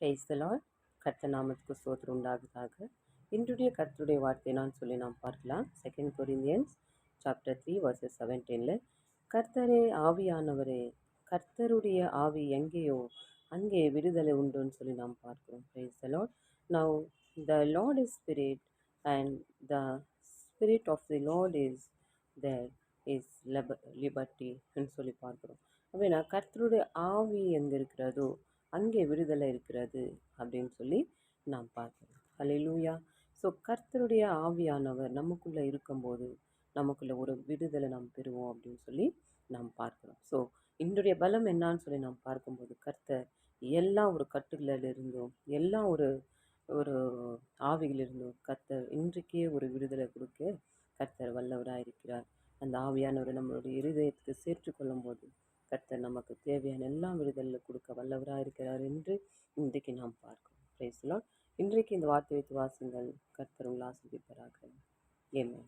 Praise the Lord. கர்த்தர் நாமத்துக்கு ஸ்தோத்திரம் உண்டாகுதாக. இன்றைய கர்த்தருடைய வார்த்தை நான் சொல்லி நாம் பார்க்கலாம். 2 Corinthians chapter 3 verses 17 கர்த்தரே ஆவியானவரே, கர்த்தருடைய ஆவி எங்கேயோ அங்கே விடுதலை உண்டுன்னு சொல்லி நாம் பார்க்கிறோம். Praise the Lord. Now the Lord is spirit and the spirit of the Lord is there is liberty ன்னு சொல்லி பார்க்கிறோம். அப்படின்னா கர்த்தருடைய ஆவி எங்கே இருக்கிறதோ அங்கே விடுதலை இருக்கிறது அப்படின்னு சொல்லி நாம் பார்க்கிறோம். ஹல்லேலூயா. ஸோ கர்த்தருடைய ஆவியானவர் நமக்குள்ளே இருக்கும்போது நமக்குள்ள ஒரு விடுதலை நாம் பெறுவோம் அப்படின்னு சொல்லி நாம் பார்க்கிறோம். ஸோ இன்றைய பலம் என்னான்னு சொல்லி நாம் பார்க்கும்போது கர்த்தர் எல்லா ஒரு கட்டுகளிலிருந்தும் எல்லா ஒரு ஒரு ஆவியிலிருந்தும் கர்த்தர் இன்றைக்கே ஒரு விடுதலை கொடுக்க கர்த்தர் வல்லவராக இருக்கிறார். அந்த ஆவியானவரை நம்மளுடைய இருதயத்துக்கு சேர்த்துக்கொள்ளும் போது கர்த்தர் நமக்கு தேவையான எல்லா விடுதலை கொடுக்க வல்லவராக இருக்கிறார் என்று இன்றைக்கு நாம் பார்க்கிறோம். Praise the Lord. இன்றைக்கு இந்த வார்த்தை வைத்து வாசிங்கள். கர்த்தர் உங்களை ஆசீர்வதிப்பாராக. ஆமென்.